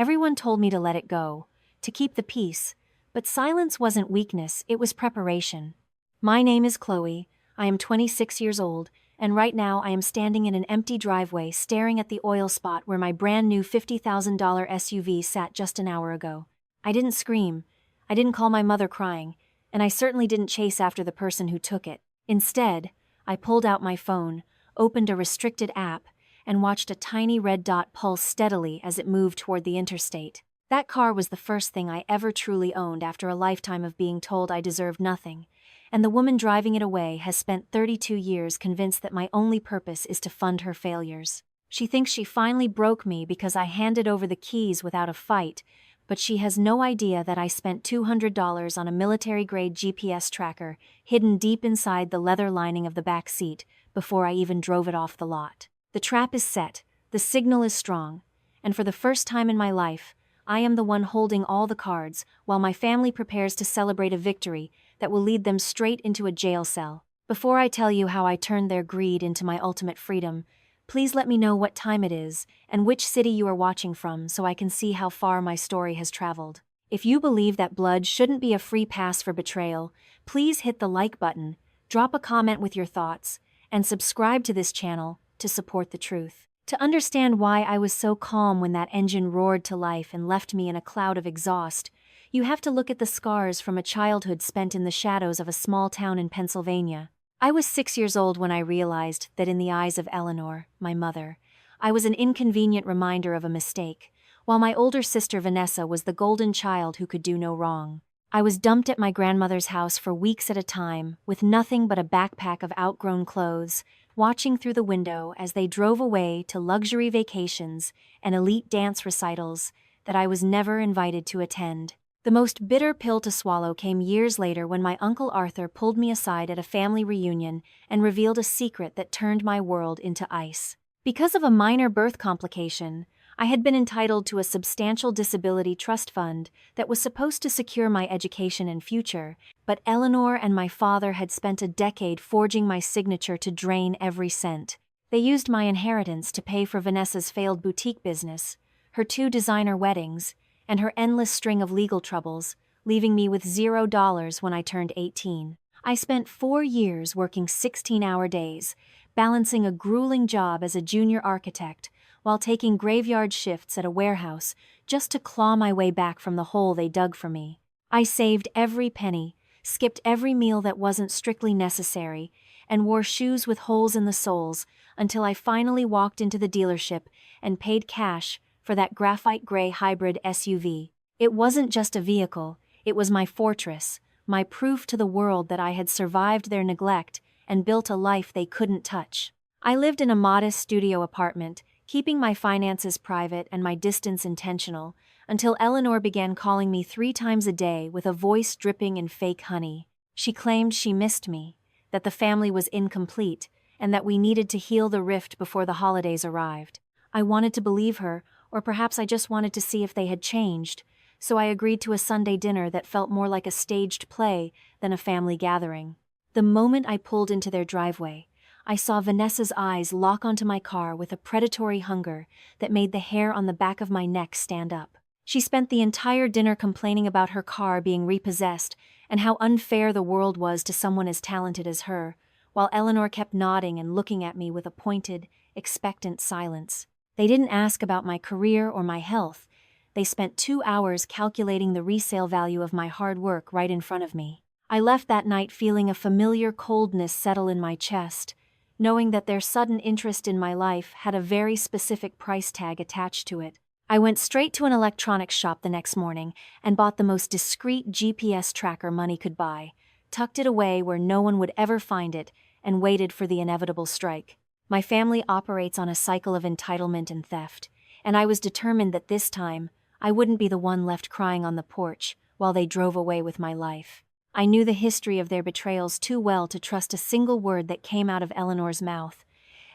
Everyone told me to let it go, to keep the peace, but silence wasn't weakness, it was preparation. My name is Chloe, I am 26 years old, and right now I am standing in an empty driveway staring at the oil spot where my brand new $50,000 SUV sat just an hour ago. I didn't scream, I didn't call my mother crying, and I certainly didn't chase after the person who took it. Instead, I pulled out my phone, opened a restricted app, and watched a tiny red dot pulse steadily as it moved toward the interstate. That car was the first thing I ever truly owned after a lifetime of being told I deserved nothing, and the woman driving it away has spent 32 years convinced that my only purpose is to fund her failures. She thinks she finally broke me because I handed over the keys without a fight, but she has no idea that I spent $200 on a military-grade GPS tracker hidden deep inside the leather lining of the back seat before I even drove it off the lot. The trap is set, the signal is strong, and for the first time in my life, I am the one holding all the cards while my family prepares to celebrate a victory that will lead them straight into a jail cell. Before I tell you how I turned their greed into my ultimate freedom, please let me know what time it is and which city you are watching from so I can see how far my story has traveled. If you believe that blood shouldn't be a free pass for betrayal, please hit the like button, drop a comment with your thoughts, and subscribe to this channel to support the truth. To understand why I was so calm when that engine roared to life and left me in a cloud of exhaust, you have to look at the scars from a childhood spent in the shadows of a small town in Pennsylvania. I was 6 years old when I realized that in the eyes of Eleanor, my mother, I was an inconvenient reminder of a mistake, while my older sister Vanessa was the golden child who could do no wrong. I was dumped at my grandmother's house for weeks at a time, with nothing but a backpack of outgrown clothes, watching through the window as they drove away to luxury vacations and elite dance recitals that I was never invited to attend. The most bitter pill to swallow came years later when my Uncle Arthur pulled me aside at a family reunion and revealed a secret that turned my world into ice. Because of a minor birth complication, I had been entitled to a substantial disability trust fund that was supposed to secure my education and future, but Eleanor and my father had spent a decade forging my signature to drain every cent. They used my inheritance to pay for Vanessa's failed boutique business, her 2 designer weddings, and her endless string of legal troubles, leaving me with $0 when I turned 18. I spent 4 years working 16-hour days, balancing a grueling job as a junior architect, while taking graveyard shifts at a warehouse just to claw my way back from the hole they dug for me. I saved every penny, skipped every meal that wasn't strictly necessary, and wore shoes with holes in the soles until I finally walked into the dealership and paid cash for that graphite gray hybrid SUV. It wasn't just a vehicle, it was my fortress, my proof to the world that I had survived their neglect and built a life they couldn't touch. I lived in a modest studio apartment, keeping my finances private and my distance intentional, until Eleanor began calling me 3 times a day with a voice dripping in fake honey. She claimed she missed me, that the family was incomplete, and that we needed to heal the rift before the holidays arrived. I wanted to believe her, or perhaps I just wanted to see if they had changed, so I agreed to a Sunday dinner that felt more like a staged play than a family gathering. The moment I pulled into their driveway, I saw Vanessa's eyes lock onto my car with a predatory hunger that made the hair on the back of my neck stand up. She spent the entire dinner complaining about her car being repossessed and how unfair the world was to someone as talented as her, while Eleanor kept nodding and looking at me with a pointed, expectant silence. They didn't ask about my career or my health. They spent 2 hours calculating the resale value of my hard work right in front of me. I left that night feeling a familiar coldness settle in my chest, knowing that their sudden interest in my life had a very specific price tag attached to it. I went straight to an electronics shop the next morning and bought the most discreet GPS tracker money could buy, tucked it away where no one would ever find it, and waited for the inevitable strike. My family operates on a cycle of entitlement and theft, and I was determined that this time, I wouldn't be the one left crying on the porch while they drove away with my life. I knew the history of their betrayals too well to trust a single word that came out of Eleanor's mouth,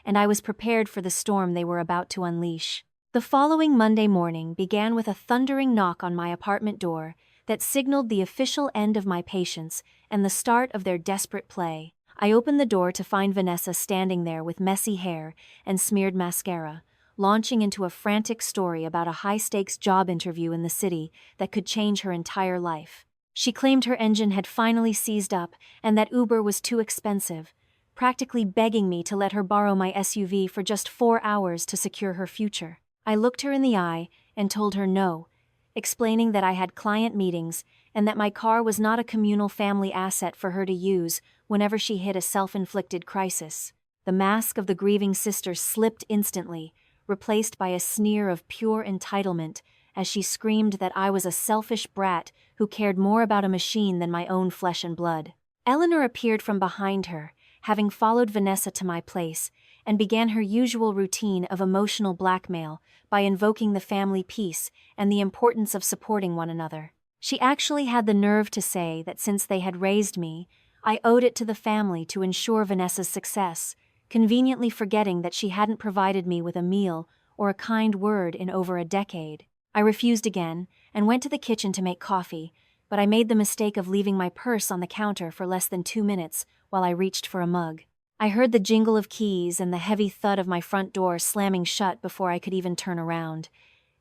and I was prepared for the storm they were about to unleash. The following Monday morning began with a thundering knock on my apartment door that signaled the official end of my patience and the start of their desperate play. I opened the door to find Vanessa standing there with messy hair and smeared mascara, launching into a frantic story about a high-stakes job interview in the city that could change her entire life. She claimed her engine had finally seized up and that Uber was too expensive, practically begging me to let her borrow my SUV for just 4 hours to secure her future. I looked her in the eye and told her no, explaining that I had client meetings and that my car was not a communal family asset for her to use whenever she hit a self-inflicted crisis. The mask of the grieving sister slipped instantly, replaced by a sneer of pure entitlement as she screamed that I was a selfish brat who cared more about a machine than my own flesh and blood. Eleanor appeared from behind her, having followed Vanessa to my place, and began her usual routine of emotional blackmail by invoking the family peace and the importance of supporting one another. She actually had the nerve to say that since they had raised me, I owed it to the family to ensure Vanessa's success, conveniently forgetting that she hadn't provided me with a meal or a kind word in over a decade. I refused again and went to the kitchen to make coffee, but I made the mistake of leaving my purse on the counter for less than 2 minutes while I reached for a mug. I heard the jingle of keys and the heavy thud of my front door slamming shut before I could even turn around,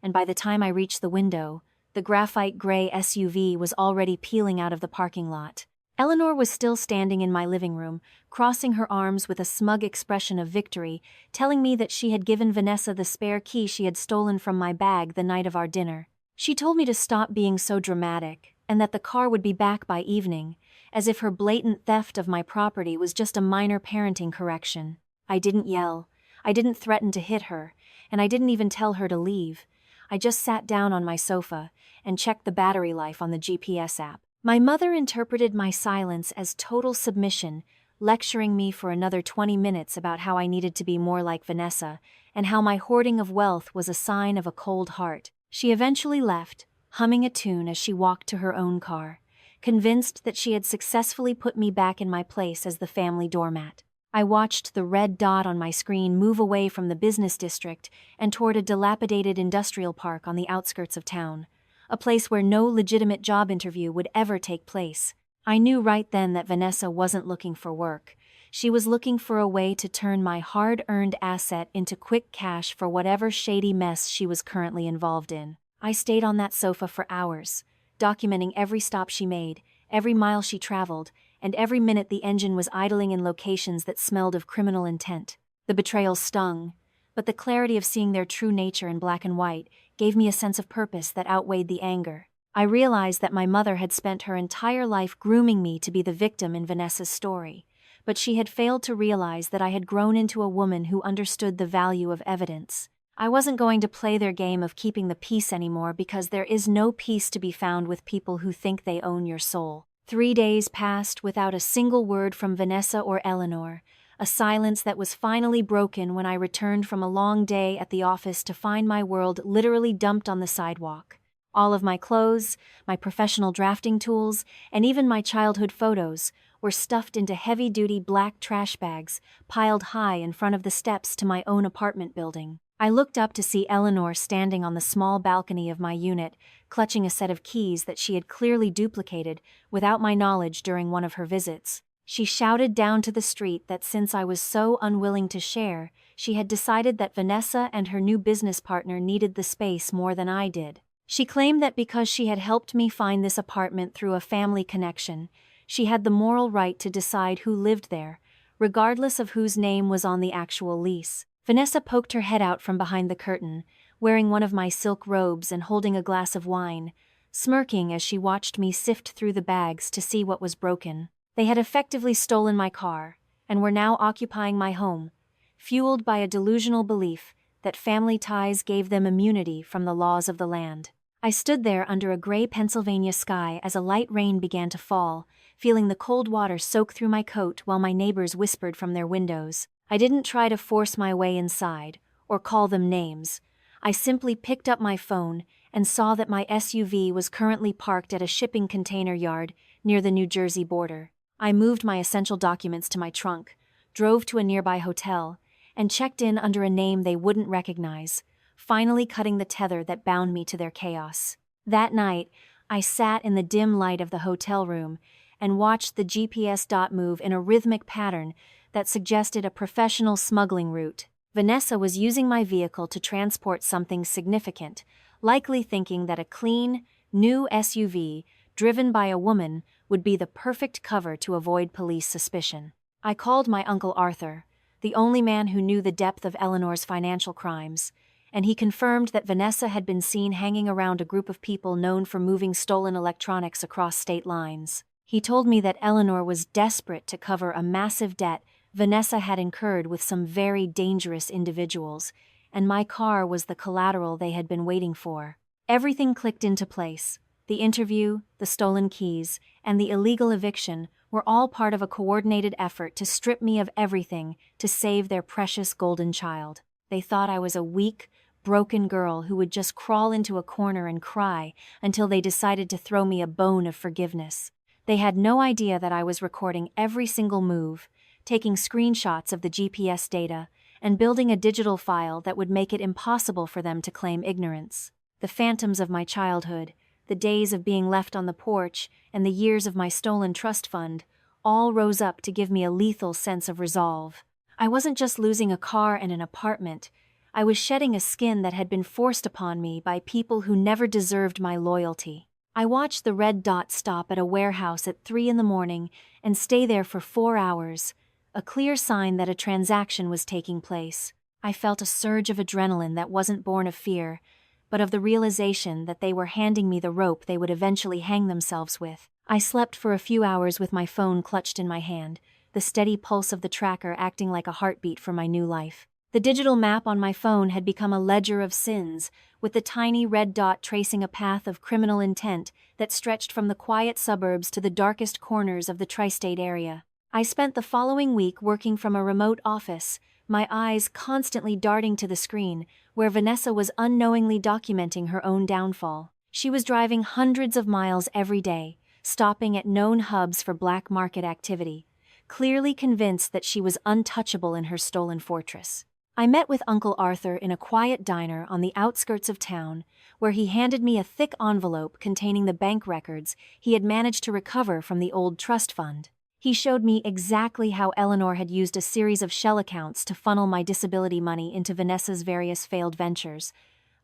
and by the time I reached the window, the graphite gray SUV was already peeling out of the parking lot. Eleanor was still standing in my living room, crossing her arms with a smug expression of victory, telling me that she had given Vanessa the spare key she had stolen from my bag the night of our dinner. She told me to stop being so dramatic, and that the car would be back by evening, as if her blatant theft of my property was just a minor parenting correction. I didn't yell, I didn't threaten to hit her, and I didn't even tell her to leave. I just sat down on my sofa and checked the battery life on the GPS app. My mother interpreted my silence as total submission, lecturing me for another 20 minutes about how I needed to be more like Vanessa, and how my hoarding of wealth was a sign of a cold heart. She eventually left, humming a tune as she walked to her own car, convinced that she had successfully put me back in my place as the family doormat. I watched the red dot on my screen move away from the business district and toward a dilapidated industrial park on the outskirts of town, a place where no legitimate job interview would ever take place. I knew right then that Vanessa wasn't looking for work. She was looking for a way to turn my hard-earned asset into quick cash for whatever shady mess she was currently involved in. I stayed on that sofa for hours, documenting every stop she made, every mile she traveled, and every minute the engine was idling in locations that smelled of criminal intent. The betrayal stung, but the clarity of seeing their true nature in black and white gave me a sense of purpose that outweighed the anger. I realized that my mother had spent her entire life grooming me to be the victim in Vanessa's story, but she had failed to realize that I had grown into a woman who understood the value of evidence. I wasn't going to play their game of keeping the peace anymore because there is no peace to be found with people who think they own your soul. 3 days passed without a single word from Vanessa or Eleanor, a silence that was finally broken when I returned from a long day at the office to find my world literally dumped on the sidewalk. All of my clothes, my professional drafting tools, and even my childhood photos were stuffed into heavy-duty black trash bags piled high in front of the steps to my own apartment building. I looked up to see Eleanor standing on the small balcony of my unit, clutching a set of keys that she had clearly duplicated without my knowledge during one of her visits. She shouted down to the street that since I was so unwilling to share, she had decided that Vanessa and her new business partner needed the space more than I did. She claimed that because she had helped me find this apartment through a family connection, she had the moral right to decide who lived there, regardless of whose name was on the actual lease. Vanessa poked her head out from behind the curtain, wearing one of my silk robes and holding a glass of wine, smirking as she watched me sift through the bags to see what was broken. They had effectively stolen my car, and were now occupying my home, fueled by a delusional belief that family ties gave them immunity from the laws of the land. I stood there under a gray Pennsylvania sky as a light rain began to fall, feeling the cold water soak through my coat while my neighbors whispered from their windows. I didn't try to force my way inside, or call them names. I simply picked up my phone and saw that my SUV was currently parked at a shipping container yard near the New Jersey border. I moved my essential documents to my trunk, drove to a nearby hotel, and checked in under a name they wouldn't recognize, finally cutting the tether that bound me to their chaos. That night, I sat in the dim light of the hotel room and watched the GPS dot move in a rhythmic pattern that suggested a professional smuggling route. Vanessa was using my vehicle to transport something significant, likely thinking that a clean, new SUV, driven by a woman, would be the perfect cover to avoid police suspicion. I called my Uncle Arthur, the only man who knew the depth of Eleanor's financial crimes, and he confirmed that Vanessa had been seen hanging around a group of people known for moving stolen electronics across state lines. He told me that Eleanor was desperate to cover a massive debt Vanessa had incurred with some very dangerous individuals, and my car was the collateral they had been waiting for. Everything clicked into place. The interview, the stolen keys, and the illegal eviction were all part of a coordinated effort to strip me of everything to save their precious golden child. They thought I was a weak, broken girl who would just crawl into a corner and cry until they decided to throw me a bone of forgiveness. They had no idea that I was recording every single move, taking screenshots of the GPS data, and building a digital file that would make it impossible for them to claim ignorance. The phantoms of my childhood, the days of being left on the porch, and the years of my stolen trust fund, all rose up to give me a lethal sense of resolve. I wasn't just losing a car and an apartment, I was shedding a skin that had been forced upon me by people who never deserved my loyalty. I watched the red dot stop at a warehouse at 3 a.m. and stay there for 4 hours, a clear sign that a transaction was taking place. I felt a surge of adrenaline that wasn't born of fear, but of the realization that they were handing me the rope they would eventually hang themselves with. I slept for a few hours with my phone clutched in my hand, the steady pulse of the tracker acting like a heartbeat for my new life. The digital map on my phone had become a ledger of sins, with the tiny red dot tracing a path of criminal intent that stretched from the quiet suburbs to the darkest corners of the tri-state area. I spent the following week working from a remote office, my eyes constantly darting to the screen, where Vanessa was unknowingly documenting her own downfall. She was driving hundreds of miles every day, stopping at known hubs for black market activity, clearly convinced that she was untouchable in her stolen fortress. I met with Uncle Arthur in a quiet diner on the outskirts of town, where he handed me a thick envelope containing the bank records he had managed to recover from the old trust fund. He showed me exactly how Eleanor had used a series of shell accounts to funnel my disability money into Vanessa's various failed ventures,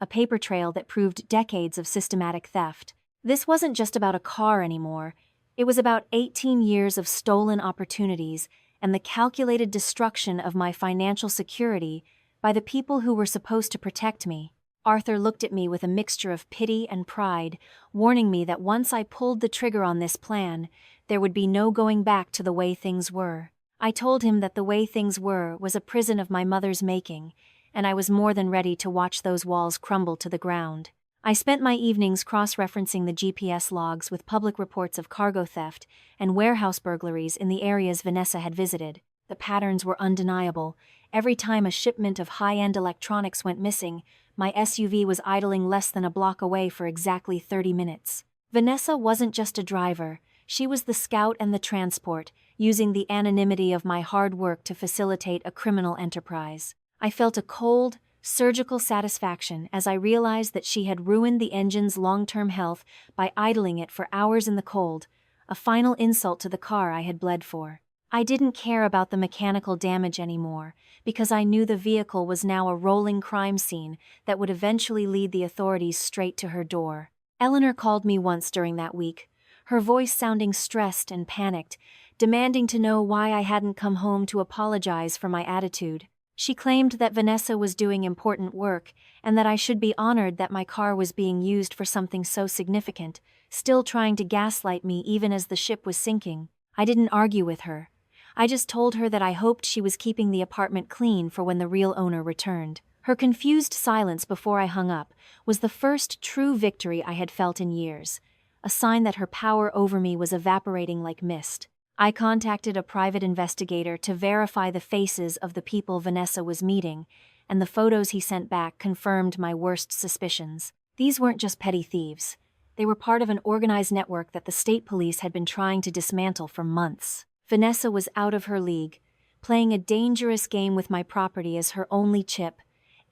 a paper trail that proved decades of systematic theft. This wasn't just about a car anymore. It was about 18 years of stolen opportunities and the calculated destruction of my financial security by the people who were supposed to protect me. Arthur looked at me with a mixture of pity and pride, warning me that once I pulled the trigger on this plan, there would be no going back to the way things were. I told him that the way things were was a prison of my mother's making, and I was more than ready to watch those walls crumble to the ground. I spent my evenings cross-referencing the GPS logs with public reports of cargo theft and warehouse burglaries in the areas Vanessa had visited. The patterns were undeniable. Every time a shipment of high-end electronics went missing, my SUV was idling less than a block away for exactly 30 minutes. Vanessa wasn't just a driver. She was the scout and the transport, using the anonymity of my hard work to facilitate a criminal enterprise. I felt a cold, surgical satisfaction as I realized that she had ruined the engine's long-term health by idling it for hours in the cold, a final insult to the car I had bled for. I didn't care about the mechanical damage anymore, because I knew the vehicle was now a rolling crime scene that would eventually lead the authorities straight to her door. Eleanor called me once during that week, her voice sounding stressed and panicked, demanding to know why I hadn't come home to apologize for my attitude. She claimed that Vanessa was doing important work and that I should be honored that my car was being used for something so significant, still trying to gaslight me even as the ship was sinking. I didn't argue with her. I just told her that I hoped she was keeping the apartment clean for when the real owner returned. Her confused silence before I hung up was the first true victory I had felt in years, a sign that her power over me was evaporating like mist. I contacted a private investigator to verify the faces of the people Vanessa was meeting, and the photos he sent back confirmed my worst suspicions. These weren't just petty thieves. They were part of an organized network that the state police had been trying to dismantle for months. Vanessa was out of her league, playing a dangerous game with my property as her only chip,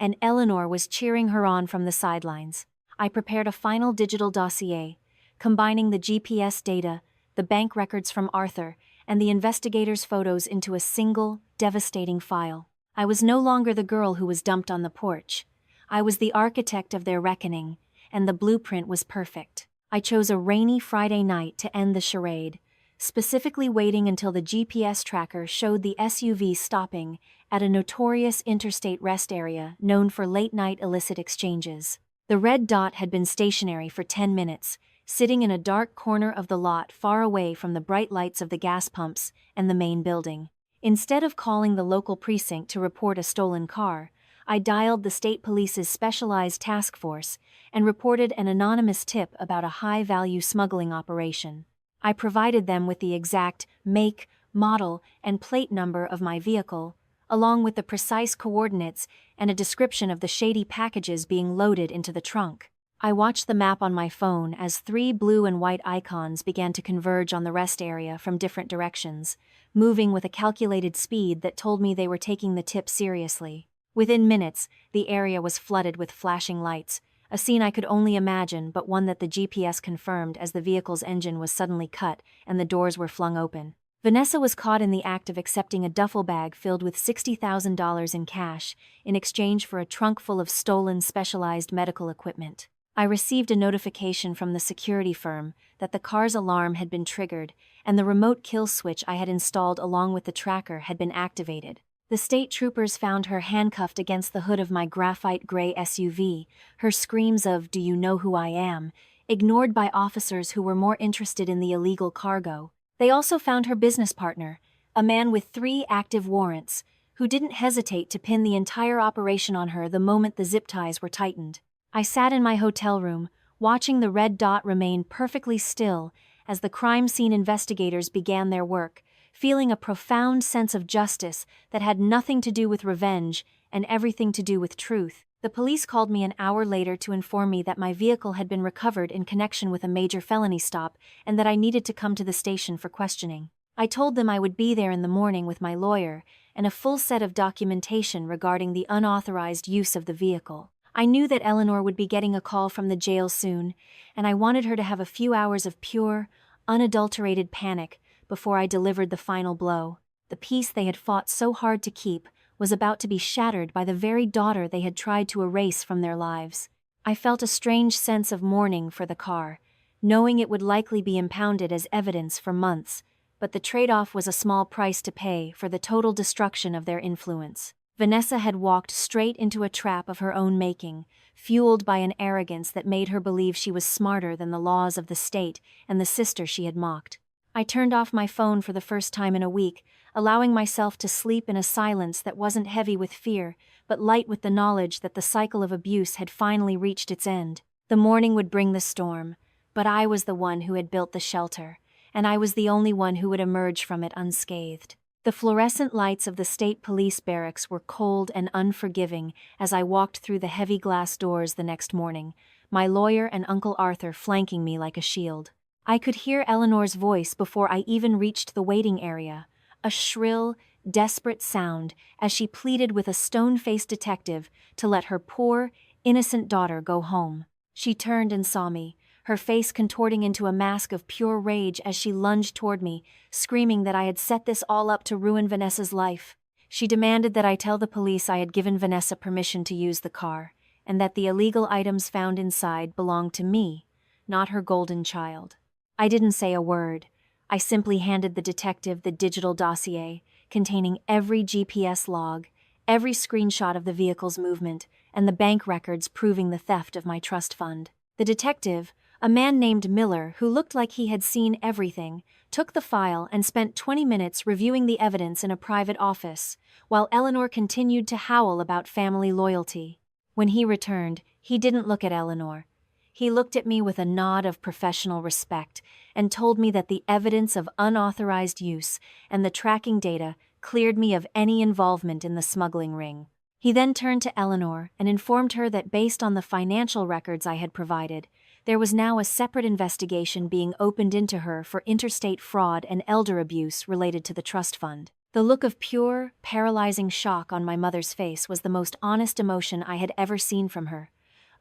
and Eleanor was cheering her on from the sidelines. I prepared a final digital dossier, combining the GPS data, the bank records from Arthur, and the investigator's photos into a single, devastating file. I was no longer the girl who was dumped on the porch. I was the architect of their reckoning, and the blueprint was perfect. I chose a rainy Friday night to end the charade, specifically waiting until the GPS tracker showed the SUV stopping at a notorious interstate rest area known for late-night illicit exchanges. The red dot had been stationary for 10 minutes, sitting in a dark corner of the lot far away from the bright lights of the gas pumps and the main building. Instead of calling the local precinct to report a stolen car, I dialed the state police's specialized task force and reported an anonymous tip about a high-value smuggling operation. I provided them with the exact make, model, and plate number of my vehicle, along with the precise coordinates and a description of the shady packages being loaded into the trunk. I watched the map on my phone as 3 blue and white icons began to converge on the rest area from different directions, moving with a calculated speed that told me they were taking the tip seriously. Within minutes, the area was flooded with flashing lights, a scene I could only imagine but one that the GPS confirmed as the vehicle's engine was suddenly cut and the doors were flung open. Vanessa was caught in the act of accepting a duffel bag filled with $60,000 in cash in exchange for a trunk full of stolen specialized medical equipment. I received a notification from the security firm that the car's alarm had been triggered and the remote kill switch I had installed along with the tracker had been activated. The state troopers found her handcuffed against the hood of my graphite gray SUV, her screams of "Do you know who I am?" ignored by officers who were more interested in the illegal cargo. They also found her business partner, a man with 3 active warrants, who didn't hesitate to pin the entire operation on her the moment the zip ties were tightened. I sat in my hotel room, watching the red dot remain perfectly still as the crime scene investigators began their work, feeling a profound sense of justice that had nothing to do with revenge and everything to do with truth. The police called me an hour later to inform me that my vehicle had been recovered in connection with a major felony stop and that I needed to come to the station for questioning. I told them I would be there in the morning with my lawyer and a full set of documentation regarding the unauthorized use of the vehicle. I knew that Eleanor would be getting a call from the jail soon, and I wanted her to have a few hours of pure, unadulterated panic before I delivered the final blow. The peace they had fought so hard to keep was about to be shattered by the very daughter they had tried to erase from their lives. I felt a strange sense of mourning for the car, knowing it would likely be impounded as evidence for months, but the trade-off was a small price to pay for the total destruction of their influence. Vanessa had walked straight into a trap of her own making, fueled by an arrogance that made her believe she was smarter than the laws of the state and the sister she had mocked. I turned off my phone for the first time in a week, allowing myself to sleep in a silence that wasn't heavy with fear, but light with the knowledge that the cycle of abuse had finally reached its end. The morning would bring the storm, but I was the one who had built the shelter, and I was the only one who would emerge from it unscathed. The fluorescent lights of the state police barracks were cold and unforgiving as I walked through the heavy glass doors the next morning, my lawyer and Uncle Arthur flanking me like a shield. I could hear Eleanor's voice before I even reached the waiting area, a shrill, desperate sound as she pleaded with a stone-faced detective to let her poor, innocent daughter go home. She turned and saw me, her face contorting into a mask of pure rage as she lunged toward me, screaming that I had set this all up to ruin Vanessa's life. She demanded that I tell the police I had given Vanessa permission to use the car, and that the illegal items found inside belonged to me, not her golden child. I didn't say a word. I simply handed the detective the digital dossier, containing every GPS log, every screenshot of the vehicle's movement, and the bank records proving the theft of my trust fund. The detective, a man named Miller who looked like he had seen everything, took the file and spent 20 minutes reviewing the evidence in a private office, while Eleanor continued to howl about family loyalty. When he returned, he didn't look at Eleanor. He looked at me with a nod of professional respect and told me that the evidence of unauthorized use and the tracking data cleared me of any involvement in the smuggling ring. He then turned to Eleanor and informed her that based on the financial records I had provided, there was now a separate investigation being opened into her for interstate fraud and elder abuse related to the trust fund. The look of pure, paralyzing shock on my mother's face was the most honest emotion I had ever seen from her.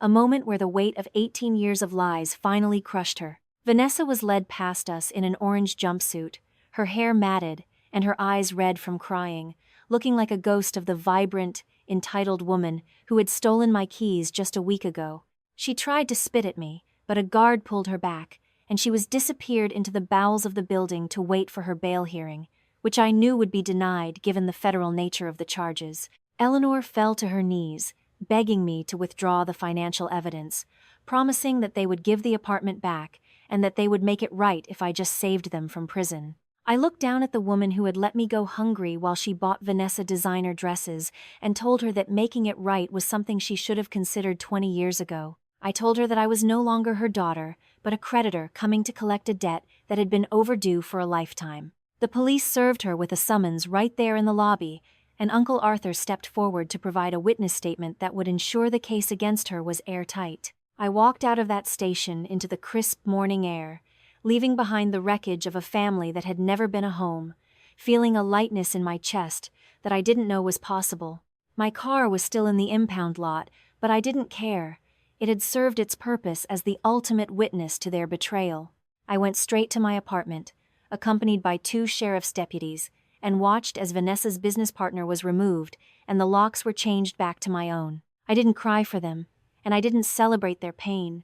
A moment where the weight of 18 years of lies finally crushed her. Vanessa was led past us in an orange jumpsuit, her hair matted and her eyes red from crying, looking like a ghost of the vibrant, entitled woman who had stolen my keys just a week ago. She tried to spit at me, but a guard pulled her back, and she was disappeared into the bowels of the building to wait for her bail hearing, which I knew would be denied given the federal nature of the charges. Eleanor fell to her knees, begging me to withdraw the financial evidence, promising that they would give the apartment back and that they would make it right if I just saved them from prison. I looked down at the woman who had let me go hungry while she bought Vanessa designer dresses and told her that making it right was something she should have considered 20 years ago. I told her that I was no longer her daughter, but a creditor coming to collect a debt that had been overdue for a lifetime. The police served her with a summons right there in the lobby, and Uncle Arthur stepped forward to provide a witness statement that would ensure the case against her was airtight. I walked out of that station into the crisp morning air, leaving behind the wreckage of a family that had never been a home, feeling a lightness in my chest that I didn't know was possible. My car was still in the impound lot, but I didn't care. It had served its purpose as the ultimate witness to their betrayal. I went straight to my apartment, accompanied by 2 sheriff's deputies, and watched as Vanessa's business partner was removed and the locks were changed back to my own. I didn't cry for them, and I didn't celebrate their pain.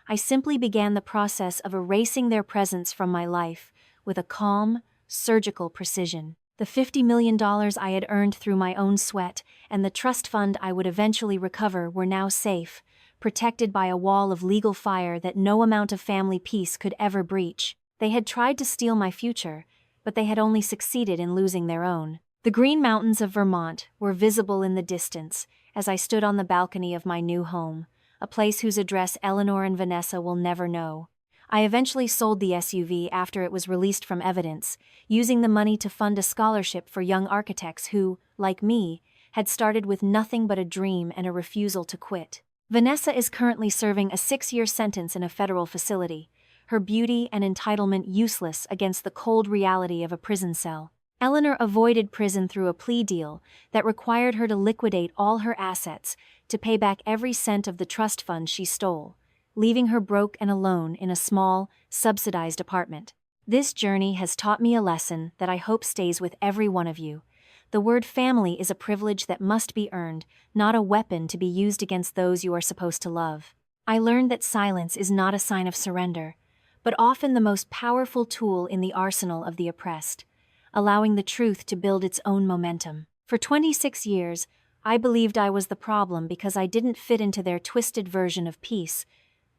I simply began the process of erasing their presence from my life with a calm, surgical precision. The $50 million I had earned through my own sweat and the trust fund I would eventually recover were now safe, protected by a wall of legal fire that no amount of family peace could ever breach. They had tried to steal my future, but they had only succeeded in losing their own. The Green Mountains of Vermont were visible in the distance as I stood on the balcony of my new home, a place whose address Eleanor and Vanessa will never know. I eventually sold the SUV after it was released from evidence, using the money to fund a scholarship for young architects who, like me, had started with nothing but a dream and a refusal to quit. Vanessa is currently serving a 6-year sentence in a federal facility, her beauty and entitlement useless against the cold reality of a prison cell. Eleanor avoided prison through a plea deal that required her to liquidate all her assets to pay back every cent of the trust fund she stole, leaving her broke and alone in a small, subsidized apartment. This journey has taught me a lesson that I hope stays with every one of you. The word family is a privilege that must be earned, not a weapon to be used against those you are supposed to love. I learned that silence is not a sign of surrender, but often the most powerful tool in the arsenal of the oppressed, allowing the truth to build its own momentum. For 26 years, I believed I was the problem because I didn't fit into their twisted version of peace,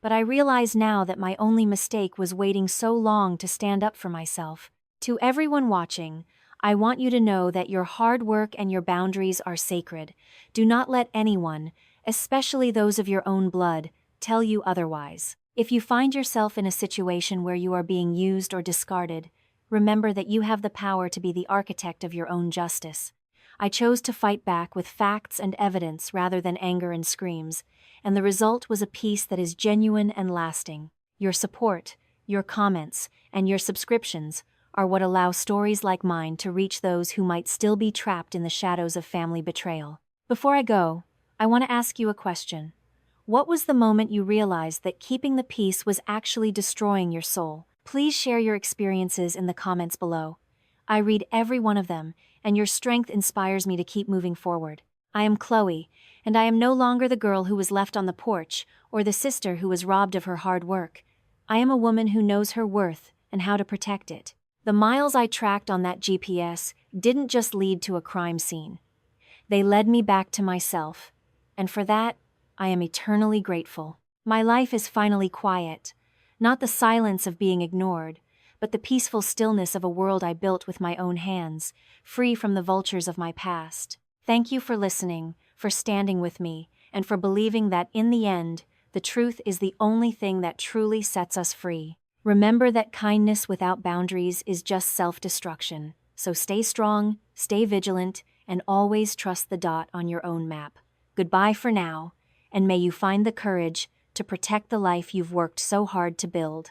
but I realize now that my only mistake was waiting so long to stand up for myself. To everyone watching, I want you to know that your hard work and your boundaries are sacred. Do not let anyone, especially those of your own blood, tell you otherwise. If you find yourself in a situation where you are being used or discarded, remember that you have the power to be the architect of your own justice. I chose to fight back with facts and evidence rather than anger and screams, and the result was a peace that is genuine and lasting. Your support, your comments, and your subscriptions are what allow stories like mine to reach those who might still be trapped in the shadows of family betrayal. Before I go, I want to ask you a question. What was the moment you realized that keeping the peace was actually destroying your soul? Please share your experiences in the comments below. I read every one of them, and your strength inspires me to keep moving forward. I am Chloe, and I am no longer the girl who was left on the porch or the sister who was robbed of her hard work. I am a woman who knows her worth and how to protect it. The miles I tracked on that GPS didn't just lead to a crime scene. They led me back to myself, and for that, I am eternally grateful. My life is finally quiet, not the silence of being ignored, but the peaceful stillness of a world I built with my own hands, free from the vultures of my past. Thank you for listening, for standing with me, and for believing that in the end, the truth is the only thing that truly sets us free. Remember that kindness without boundaries is just self-destruction, so stay strong, stay vigilant, and always trust the dot on your own map. Goodbye for now, and may you find the courage to protect the life you've worked so hard to build.